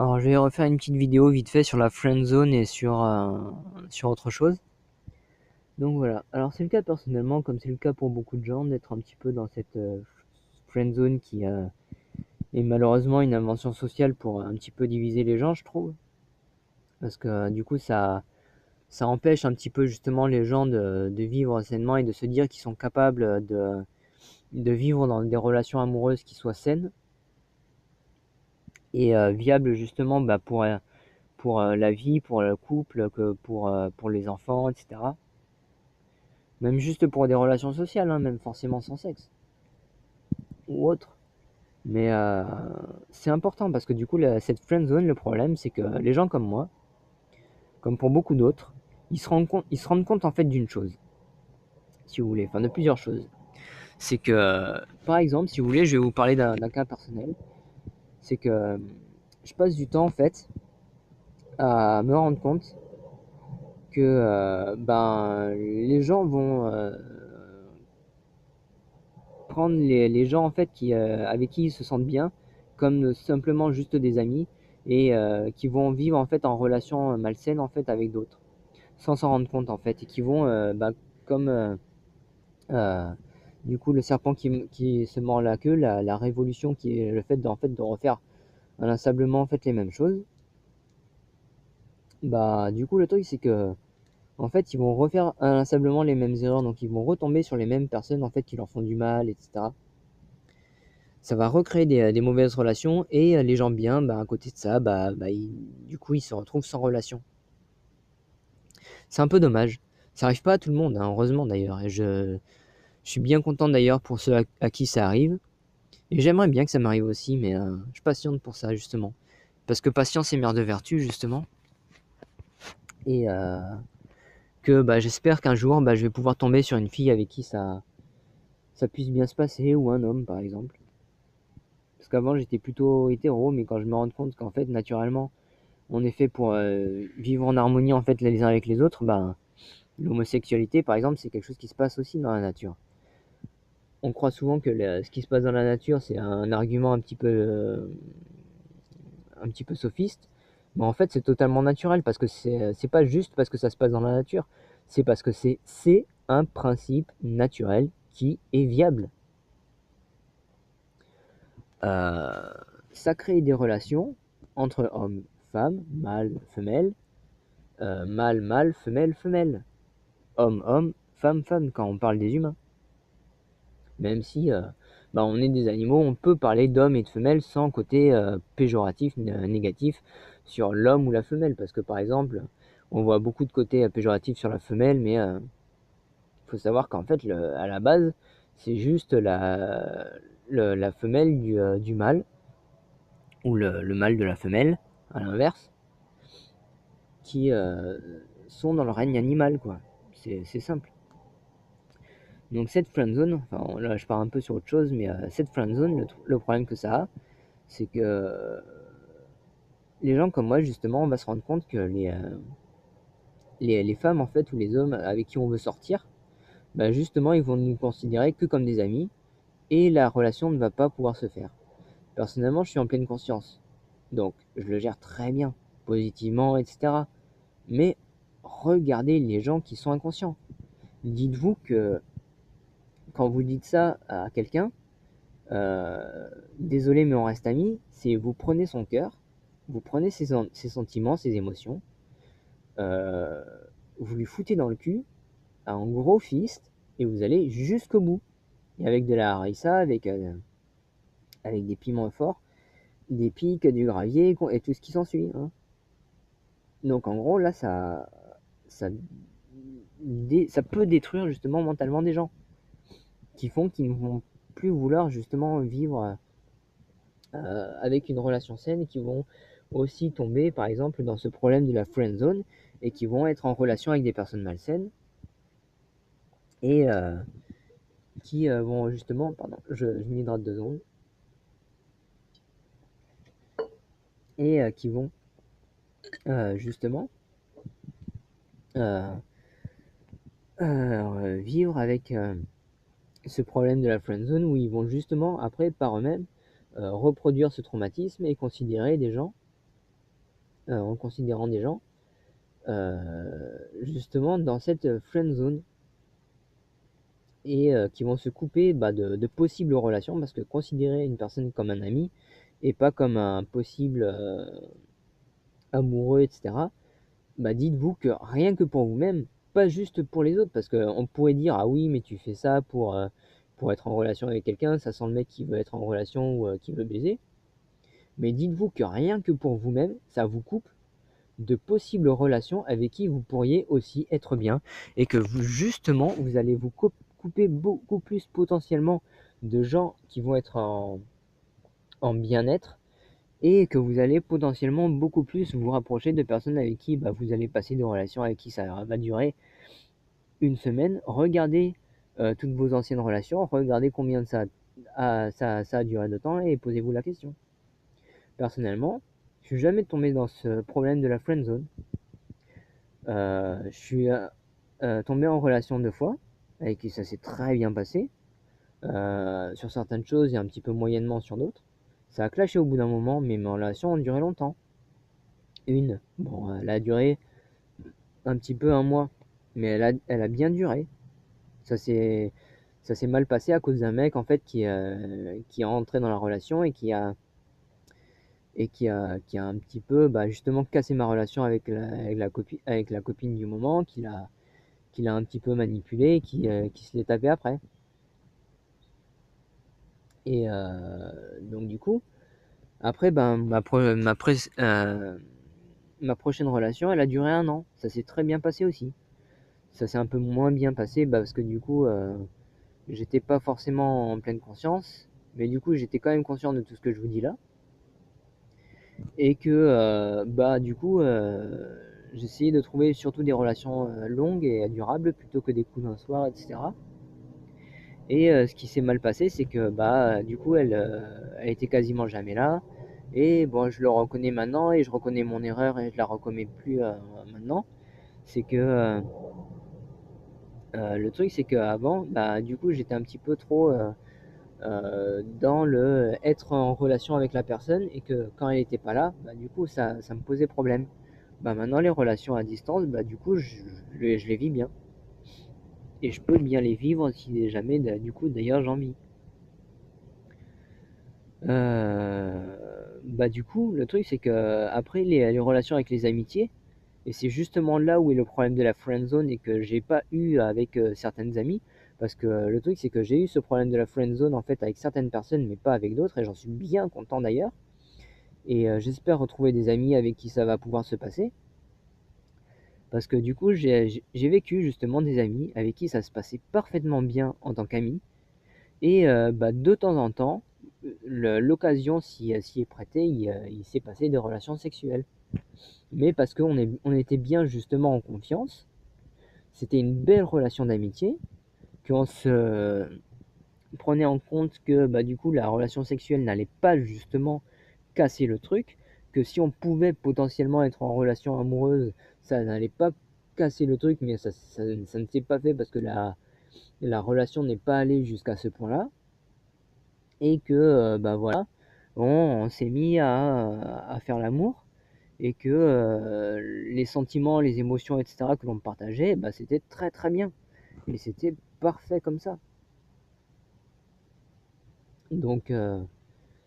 Alors, je vais refaire une petite vidéo vite fait sur la friend zone et sur autre chose. Donc voilà. Alors, c'est le cas personnellement, comme c'est le cas pour beaucoup de gens, d'être un petit peu dans cette friend zone qui est malheureusement une invention sociale pour un petit peu diviser les gens, je trouve. Parce que du coup, ça empêche un petit peu justement les gens de vivre sainement et de se dire qu'ils sont capables de vivre dans des relations amoureuses qui soient saines et viables justement pour la vie, pour le couple, que pour les enfants, etc. Même juste pour des relations sociales, hein, même forcément sans sexe ou autre. Mais c'est important parce que du coup, cette friend zone, le problème, c'est que les gens comme moi, comme pour beaucoup d'autres, ils se rendent compte en fait d'une chose, si vous voulez, enfin de plusieurs choses. C'est que, par exemple, si vous voulez, je vais vous parler d'un cas personnel. C'est que je passe du temps en fait à me rendre compte que les gens vont prendre les gens en fait avec qui ils se sentent bien comme simplement juste des amis et qui vont vivre en fait en relation malsaine en fait avec d'autres sans s'en rendre compte en fait et qui vont comme euh, du coup le serpent qui se mord la queue, la révolution qui est le fait de refaire inlassablement en fait les mêmes choses. Bah du coup le truc c'est que en fait ils vont refaire inlassablement les mêmes erreurs, donc ils vont retomber sur les mêmes personnes en fait qui leur font du mal, etc. Ça va recréer des mauvaises relations et les gens bien, à côté de ça, du coup, ils se retrouvent sans relation. C'est un peu dommage. Ça arrive pas à tout le monde, hein, heureusement d'ailleurs. Et je suis bien content d'ailleurs pour ceux à qui ça arrive. Et j'aimerais bien que ça m'arrive aussi, mais je patiente pour ça, justement. Parce que patience est mère de vertu, justement. Et que j'espère qu'un jour, je vais pouvoir tomber sur une fille avec qui ça puisse bien se passer, ou un homme, par exemple. Parce qu'avant, j'étais plutôt hétéro, mais quand je me rends compte qu'en fait, naturellement, on est fait pour vivre en harmonie en fait les uns avec les autres, l'homosexualité par exemple c'est quelque chose qui se passe aussi dans la nature. On croit souvent que ce qui se passe dans la nature c'est un argument un petit peu sophiste, mais en fait c'est totalement naturel parce que c'est pas juste parce que ça se passe dans la nature, c'est parce que c'est un principe naturel qui est viable. Euh, Ça crée des relations entre hommes, femmes, mâles, femelles, mâle, mâle, femelle, femelle. Homme, homme, femme, femme, quand on parle des humains. Même si on est des animaux, on peut parler d'homme et de femelle sans côté péjoratif, négatif sur l'homme ou la femelle. Parce que par exemple, on voit beaucoup de côtés péjoratifs sur la femelle, mais il faut savoir qu'en fait, à la base, c'est juste la femelle du mâle, ou le mâle de la femelle, à l'inverse, qui sont dans le règne animal, quoi. C'est simple. Donc cette friendzone, enfin là je pars un peu sur autre chose, mais cette friendzone, le problème que ça a, c'est que les gens comme moi justement, on va se rendre compte que les femmes en fait ou les hommes avec qui on veut sortir, justement ils vont nous considérer que comme des amis et la relation ne va pas pouvoir se faire. Personnellement, je suis en pleine conscience, donc je le gère très bien, positivement, etc. Mais regardez les gens qui sont inconscients. Dites-vous que quand vous dites ça à quelqu'un, désolé mais on reste amis, c'est vous prenez son cœur, vous prenez ses sentiments, ses émotions, euh, vous lui foutez dans le cul un gros fist et vous allez jusqu'au bout. Et avec de la harissa, avec des piments forts, des pics, du gravier et tout ce qui s'ensuit, hein. Donc en gros là ça, ça peut détruire justement mentalement des gens qui font qu'ils ne vont plus vouloir justement vivre avec une relation saine et qui vont aussi tomber par exemple dans ce problème de la friend zone et qui vont être en relation avec des personnes malsaines et qui vont justement, pardon, je m'hydrate 2 secondes, et qui vont justement euh, vivre avec ce problème de la friend zone où ils vont justement après par eux-mêmes reproduire ce traumatisme et considérer des gens en considérant des gens, justement dans cette friend zone, et qui vont se couper de possibles relations, parce que considérer une personne comme un ami et pas comme un possible amoureux, etc., dites-vous que rien que pour vous-même, pas juste pour les autres, parce qu'on pourrait dire ah oui, mais tu fais ça pour être en relation avec quelqu'un, ça sent le mec qui veut être en relation ou qui veut baiser. Mais dites-vous que rien que pour vous-même, ça vous coupe de possibles relations avec qui vous pourriez aussi être bien, et que vous, justement, vous allez vous couper beaucoup plus potentiellement de gens qui vont être en bien-être, et que vous allez potentiellement beaucoup plus vous rapprocher de personnes avec qui vous allez passer des relations avec qui ça va durer une semaine. Regardez toutes vos anciennes relations, regardez combien ça a duré de temps, et posez-vous la question. Personnellement, je suis jamais tombé dans ce problème de la friend zone. Je suis tombé en relation 2 fois, avec qui ça s'est très bien passé, sur certaines choses et un petit peu moyennement sur d'autres. Ça a clashé au bout d'un moment, mais mes relations ont duré longtemps. Bon, elle a duré un petit peu 1 mois, mais elle a bien duré. Ça s'est mal passé à cause d'un mec en fait qui est rentré dans la relation et qui a un petit peu justement cassé ma relation avec la copine du moment, qu'il a un petit peu manipulé, qui se l'est tapé après. Et donc du coup, après, ma prochaine relation, elle a duré 1 an. Ça s'est très bien passé aussi. Ça s'est un peu moins bien passé parce que du coup, j'étais pas forcément en pleine conscience, mais du coup, j'étais quand même conscient de tout ce que je vous dis là. Et que, du coup, j'essayais de trouver surtout des relations longues et durables plutôt que des coups d'un soir, etc. Et ce qui s'est mal passé, c'est que du coup, elle était quasiment jamais là. Et bon, je le reconnais maintenant, et je reconnais mon erreur, et je la reconnais plus maintenant. C'est que le truc, c'est qu'avant, du coup, j'étais un petit peu trop dans le être en relation avec la personne, et que quand elle n'était pas là, du coup, ça me posait problème. Maintenant, les relations à distance, du coup, je les vis bien. Et je peux bien les vivre si jamais, du coup, d'ailleurs, j'en vis. Du coup, le truc, c'est que après les relations avec les amitiés, et c'est justement là où est le problème de la friend zone, et que j'ai pas eu avec certaines amies, parce que le truc, c'est que j'ai eu ce problème de la friend zone en fait avec certaines personnes, mais pas avec d'autres, et j'en suis bien content d'ailleurs. Et j'espère retrouver des amis avec qui ça va pouvoir se passer, parce que du coup, j'ai vécu justement des amis avec qui ça se passait parfaitement bien en tant qu'amis. Et de temps en temps, l'occasion s'y est prêtée, il s'est passé des relations sexuelles. Mais parce on était bien justement en confiance, c'était une belle relation d'amitié, qu'on se prenait en compte que du coup la relation sexuelle n'allait pas justement casser le truc, que si on pouvait potentiellement être en relation amoureuse, ça n'allait pas casser le truc, mais ça ne s'est pas fait parce que la relation n'est pas allée jusqu'à ce point-là. Et que voilà, on s'est mis à faire l'amour, et que les sentiments, les émotions, etc., que l'on partageait, c'était très très bien, et c'était parfait comme ça. Donc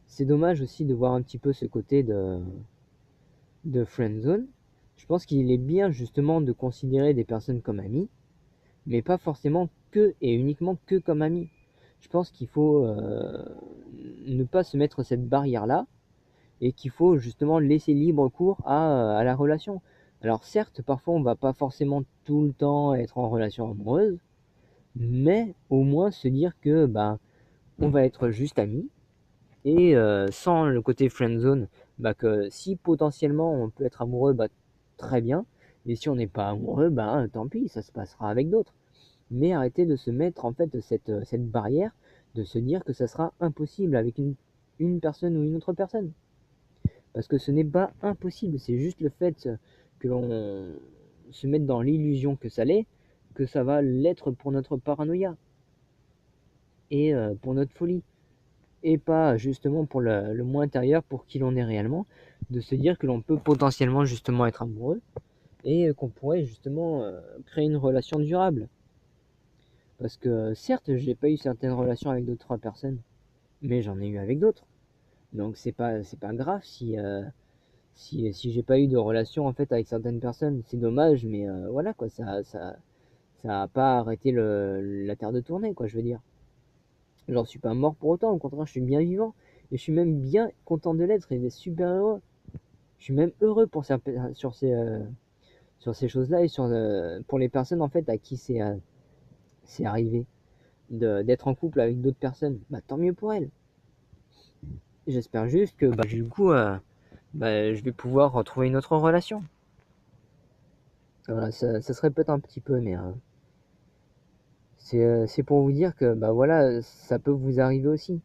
c'est dommage aussi de voir un petit peu ce côté de friendzone. Je pense qu'il est bien justement de considérer des personnes comme amies, mais pas forcément que et uniquement que comme amis. Je pense qu'il faut ne pas se mettre cette barrière-là, et qu'il faut justement laisser libre cours à la relation. Alors certes, parfois on va pas forcément tout le temps être en relation amoureuse, mais au moins se dire que on va être juste amis, et sans le côté friendzone, que si potentiellement on peut être amoureux, très bien, et si on n'est pas amoureux, tant pis, ça se passera avec d'autres. Mais arrêtez de se mettre en fait cette barrière, de se dire que ça sera impossible avec une personne ou une autre personne. Parce que ce n'est pas impossible, c'est juste le fait que l'on se mette dans l'illusion que ça l'est, que ça va l'être pour notre paranoïa et pour notre folie. et pas justement pour le moi intérieur, pour qui l'on est réellement, de se dire que l'on peut potentiellement justement être amoureux et qu'on pourrait justement créer une relation durable. Parce que certes, j'ai pas eu certaines relations avec d'autres personnes, mais j'en ai eu avec d'autres. Donc c'est pas grave si j'ai pas eu de relation en fait avec certaines personnes. C'est dommage, mais voilà quoi, ça a pas arrêté la terre de tourner quoi, je veux dire. J'en suis pas mort pour autant, au contraire, je suis bien vivant. Et je suis même bien content de l'être et d'être super heureux. Je suis même heureux sur ces choses-là et pour les personnes en fait à qui c'est arrivé d'être en couple avec d'autres personnes. Bah tant mieux pour elles. J'espère juste que bah, du coup, bah, je vais pouvoir retrouver une autre relation. Voilà, ça se répète un petit peu, mais c'est pour vous dire que bah voilà, ça peut vous arriver aussi.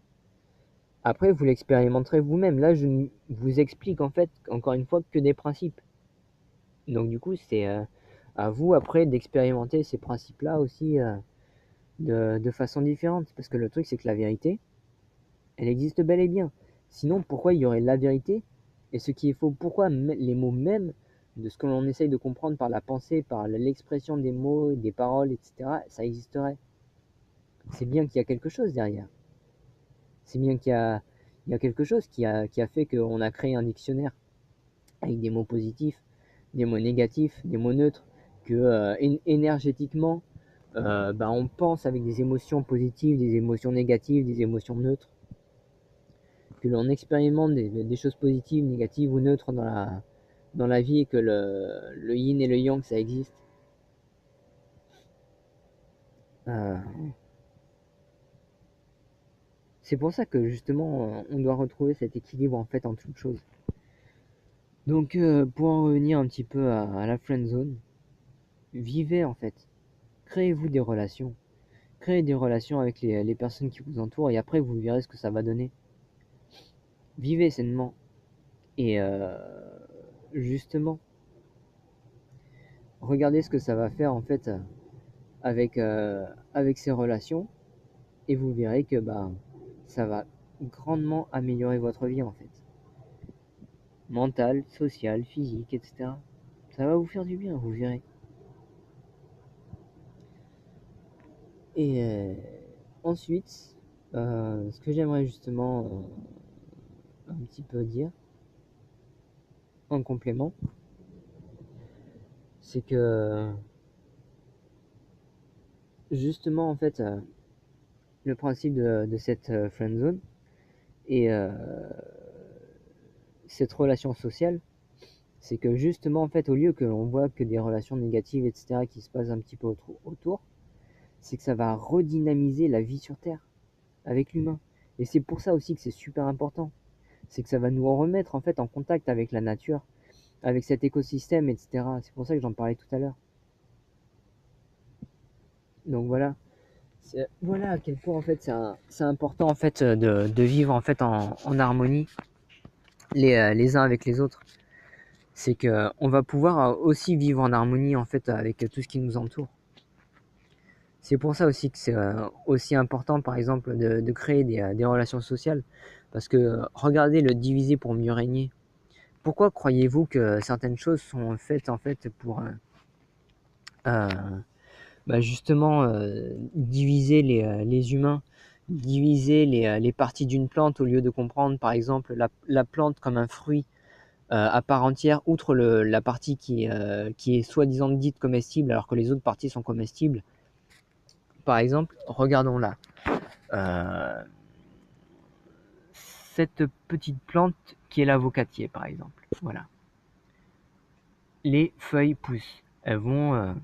Après, vous l'expérimenterez vous-même. Là, je ne vous explique en fait, encore une fois, que des principes. Donc du coup, c'est à vous après d'expérimenter ces principes-là aussi de façon différente. Parce que le truc, c'est que la vérité, elle existe bel et bien. Sinon, pourquoi il y aurait la vérité et ce qui est faux? Pourquoi les mots même de ce que l'on essaye de comprendre par la pensée, par l'expression des mots, des paroles, etc., ça existerait? C'est bien qu'il y a quelque chose derrière. C'est bien qu'il y a quelque chose qui a fait qu'on a créé un dictionnaire avec des mots positifs, des mots négatifs, des mots neutres, que énergétiquement, bah, on pense avec des émotions positives, des émotions négatives, des émotions neutres, que l'on expérimente des choses positives, négatives ou neutres dans la vie et que le yin et le yang, ça existe. Euh, c'est pour ça que justement, on doit retrouver cet équilibre en fait en toute chose. Donc, pour en revenir un petit peu à la friend zone, vivez en fait, créez-vous des relations. Créez des relations avec les personnes qui vous entourent et après vous verrez ce que ça va donner. Vivez sainement et justement, regardez ce que ça va faire en fait avec ces relations et vous verrez que bah, ça va grandement améliorer votre vie en fait. Mentale, sociale, physique, etc. Ça va vous faire du bien, vous verrez. Et ensuite, ce que j'aimerais justement un petit peu dire en complément, c'est que justement en fait le principe de cette friend zone et cette relation sociale, c'est que justement en fait au lieu que l'on voit que des relations négatives etc qui se passent un petit peu autour, c'est que ça va redynamiser la vie sur Terre avec l'humain. Et c'est pour ça aussi que c'est super important, c'est que ça va nous remettre en fait en contact avec la nature, avec cet écosystème etc. C'est pour ça que j'en parlais tout à l'heure. Donc voilà. Voilà à quel point en fait c'est important en fait de vivre en fait en harmonie les uns avec les autres. C'est que on va pouvoir aussi vivre en harmonie en fait avec tout ce qui nous entoure. C'est pour ça aussi que c'est aussi important par exemple de créer des relations sociales parce que regardez le diviser pour mieux régner. Pourquoi croyez-vous que certaines choses sont faites en fait pour euh, bah, justement diviser les humains, diviser les parties d'une plante au lieu de comprendre par exemple la plante comme un fruit à part entière, outre la partie qui est soi-disant dite comestible alors que les autres parties sont comestibles. Par exemple, regardons là. Euh, cette petite plante qui est l'avocatier, par exemple. Voilà. Les feuilles poussent. Elles vont,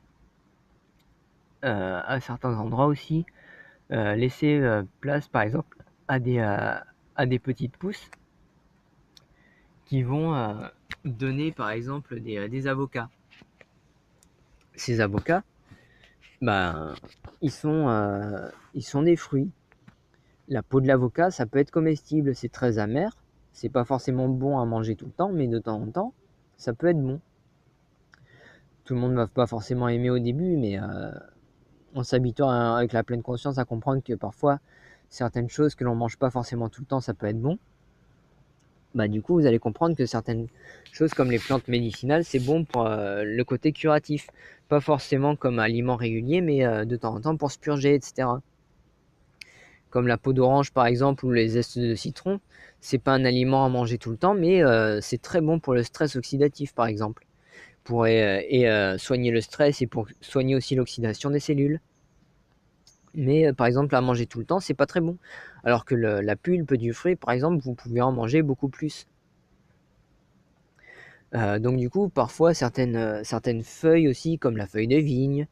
à certains endroits aussi, laisser place, par exemple, à des petites pousses qui vont donner, par exemple, des avocats. Ces avocats, ben, ils sont des fruits. La peau de l'avocat, ça peut être comestible, c'est très amer. C'est pas forcément bon à manger tout le temps, mais de temps en temps, ça peut être bon. Tout le monde ne va pas forcément aimer au début, mais on s'habitue avec la pleine conscience à comprendre que parfois certaines choses que l'on mange pas forcément tout le temps, ça peut être bon. Bah, du coup, vous allez comprendre que certaines choses comme les plantes médicinales, c'est bon pour le côté curatif. Pas forcément comme aliment régulier, mais de temps en temps pour se purger, etc. Comme la peau d'orange par exemple ou les zestes de citron, c'est pas un aliment à manger tout le temps, mais c'est très bon pour le stress oxydatif par exemple, pour soigner le stress et pour soigner aussi l'oxydation des cellules. Mais par exemple à manger tout le temps, c'est pas très bon. Alors que la pulpe du fruit par exemple, vous pouvez en manger beaucoup plus. Donc du coup, parfois certaines feuilles aussi, comme la feuille de vigne,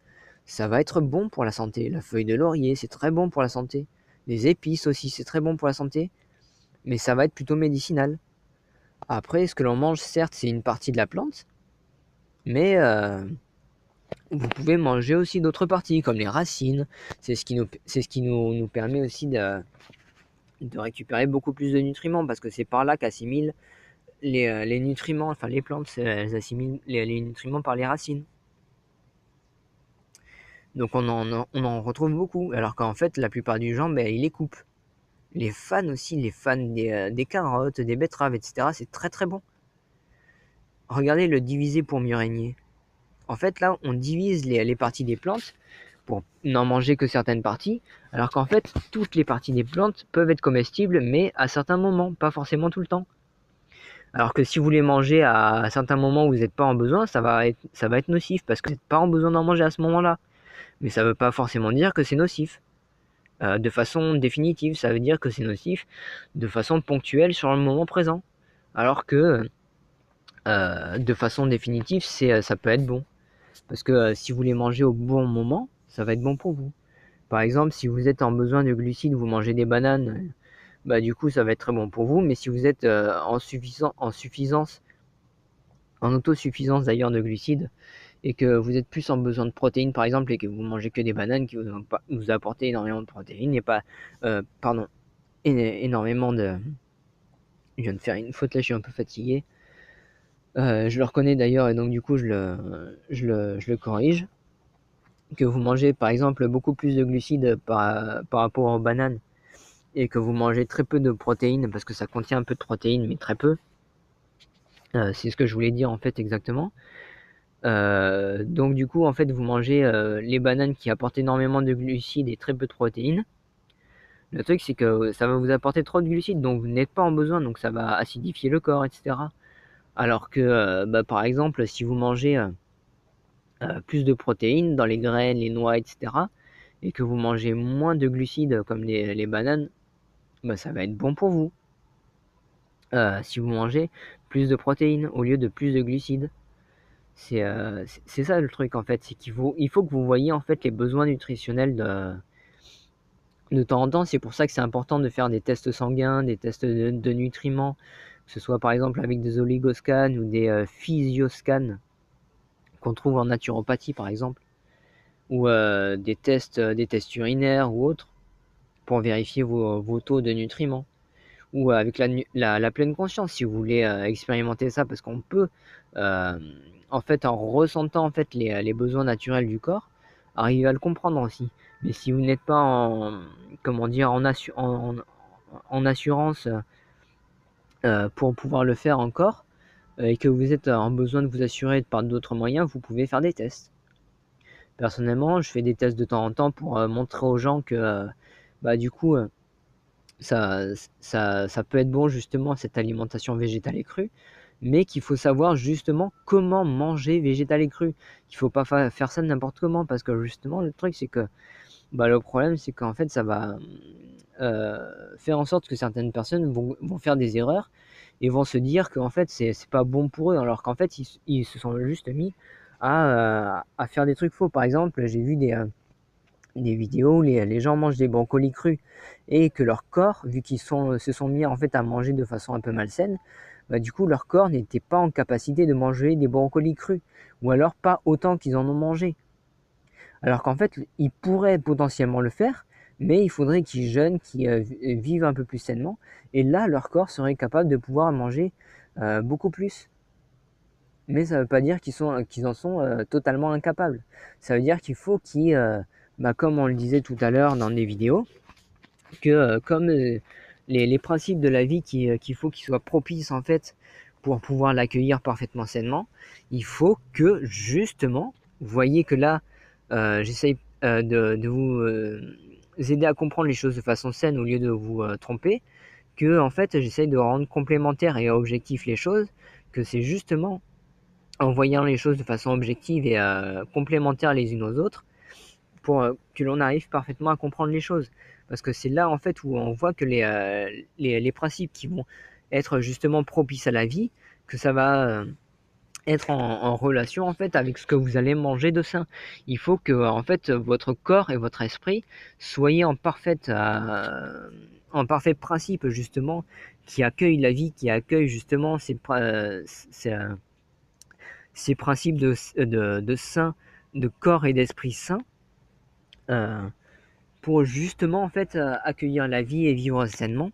ça va être bon pour la santé. La feuille de laurier, c'est très bon pour la santé. Les épices aussi, c'est très bon pour la santé, mais ça va être plutôt médicinal. Après, ce que l'on mange, certes, c'est une partie de la plante, mais vous pouvez manger aussi d'autres parties, comme les racines. C'est ce qui nous permet aussi de récupérer beaucoup plus de nutriments, parce que c'est par là qu'assimilent les nutriments, enfin les plantes, elles assimilent les nutriments par les racines. Donc on en retrouve beaucoup, alors qu'en fait, la plupart du gens, ben, ils les coupent. Les fans aussi, les fans des carottes, des betteraves, etc., c'est très très bon. Regardez le diviser pour mieux régner. En fait, là, on divise les parties des plantes pour n'en manger que certaines parties, alors qu'en fait, toutes les parties des plantes peuvent être comestibles, mais à certains moments, pas forcément tout le temps. Alors que si vous les mangez à certains moments où vous n'êtes pas en besoin, ça va être nocif, parce que vous n'êtes pas en besoin d'en manger à ce moment-là. Mais ça ne veut pas forcément dire que c'est nocif. De façon définitive, ça veut dire que c'est nocif de façon ponctuelle sur le moment présent. Alors que de façon définitive, ça peut être bon. Parce que si vous les mangez au bon moment, ça va être bon pour vous. Par exemple, si vous êtes en besoin de glucides, vous mangez des bananes, bah du coup ça va être très bon pour vous. Mais si vous êtes en autosuffisance d'ailleurs de glucides, et que vous êtes plus en besoin de protéines par exemple, et que vous mangez que des bananes qui vous apportent énormément de protéines, et pas, énormément de... Je viens de faire une faute là, je suis un peu fatigué. Je le reconnais d'ailleurs, et donc du coup je le corrige. Que vous mangez par exemple beaucoup plus de glucides par rapport aux bananes, et que vous mangez très peu de protéines, parce que ça contient un peu de protéines, mais très peu. C'est ce que je voulais dire en fait exactement. Donc du coup en fait vous mangez les bananes qui apportent énormément de glucides et très peu de protéines. Le truc c'est que ça va vous apporter trop de glucides, donc vous n'êtes pas en besoin, donc ça va acidifier le corps, etc. Alors que par exemple si vous mangez plus de protéines dans les graines, les noix, etc., et que vous mangez moins de glucides comme les bananes, ça va être bon pour vous. Si vous mangez plus de protéines au lieu de plus de glucides. C'est ça le truc en fait, c'est il faut que vous voyez en fait les besoins nutritionnels de temps en temps. C'est pour ça que c'est important de faire des tests sanguins, des tests de nutriments, que ce soit par exemple avec des oligoscans ou des physioscans qu'on trouve en naturopathie par exemple, ou des tests urinaires ou autres, pour vérifier vos taux de nutriments. Ou avec la pleine conscience, si vous voulez expérimenter ça, parce qu'on peut, euh, en fait, en ressentant en fait les besoins naturels du corps, arriver à le comprendre aussi. Mais si vous n'êtes pas comment dire, en assurance pour pouvoir le faire encore, et que vous êtes en besoin de vous assurer par d'autres moyens, vous pouvez faire des tests. Personnellement, je fais des tests de temps en temps pour montrer aux gens que, du coup, ça, ça peut être bon justement cette alimentation végétale et crue, mais qu'il faut savoir justement comment manger végétal et cru. Il faut pas faire ça n'importe comment, parce que justement le truc c'est que le problème c'est qu'en fait ça va faire en sorte que certaines personnes vont faire des erreurs et vont se dire qu'en fait c'est pas bon pour eux, alors qu'en fait ils se sont juste mis à faire des trucs faux. Par exemple, j'ai vu des vidéos où les gens mangent des brocolis crus, et que leur corps, vu qu'ils se sont mis en fait à manger de façon un peu malsaine, du coup leur corps n'était pas en capacité de manger des brocolis crus, ou alors pas autant qu'ils en ont mangé. Alors qu'en fait, ils pourraient potentiellement le faire, mais il faudrait qu'ils jeûnent, qu'ils vivent un peu plus sainement, et là leur corps serait capable de pouvoir manger beaucoup plus. Mais ça ne veut pas dire qu'ils en sont totalement incapables. Ça veut dire qu'il faut qu'ils, comme on le disait tout à l'heure dans des vidéos, que comme les principes de la vie qu'il faut qu'ils soient propices en fait pour pouvoir l'accueillir parfaitement sainement, il faut que justement, vous voyez que là, j'essaye de vous aider à comprendre les choses de façon saine au lieu de vous tromper, que en fait j'essaye de rendre complémentaires et objectifs les choses, que c'est justement en voyant les choses de façon objective et complémentaires les unes aux autres, pour que l'on arrive parfaitement à comprendre les choses. Parce que c'est là en fait où on voit que les principes qui vont être justement propices à la vie, que ça va être en relation en fait avec ce que vous allez manger de sain. Il faut que en fait votre corps et votre esprit soyez en parfait principe justement, qui accueille la vie, qui accueille justement ces principes de sain, de corps et d'esprit sain, euh, pour justement en fait accueillir la vie et vivre sainement,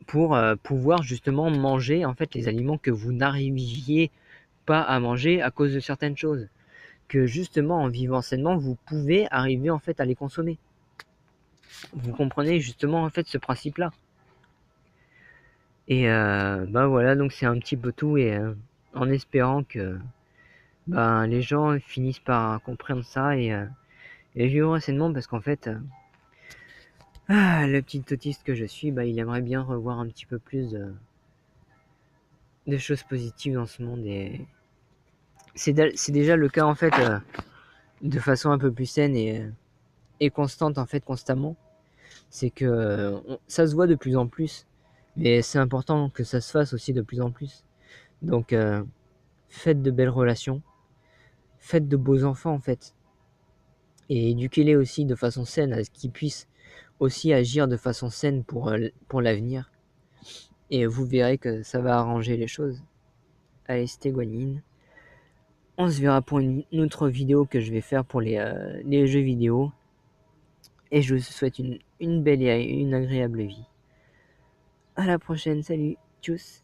pour pouvoir justement manger en fait les aliments que vous n'arriviez pas à manger à cause de certaines choses, que justement en vivant sainement vous pouvez arriver en fait à les consommer. Vous comprenez justement en fait ce principe là. Et bah voilà, donc c'est un petit peu tout, et en espérant que les gens finissent par comprendre ça et vivre sainement, parce qu'en fait le petit autiste que je suis, il aimerait bien revoir un petit peu plus de choses positives dans ce monde, et c'est déjà le cas en fait, de façon un peu plus saine et constante en fait, constamment. C'est que ça se voit de plus en plus, mais c'est important que ça se fasse aussi de plus en plus. Donc faites de belles relations, faites de beaux enfants en fait, et éduquez-les aussi de façon saine à ce qu'ils puissent aussi agir de façon saine pour l'avenir, et vous verrez que ça va arranger les choses. Allez, c'était Guanyin. On se verra pour une autre vidéo que je vais faire pour les jeux vidéo. Et je vous souhaite une belle et une agréable vie. À la prochaine, salut, tchuss.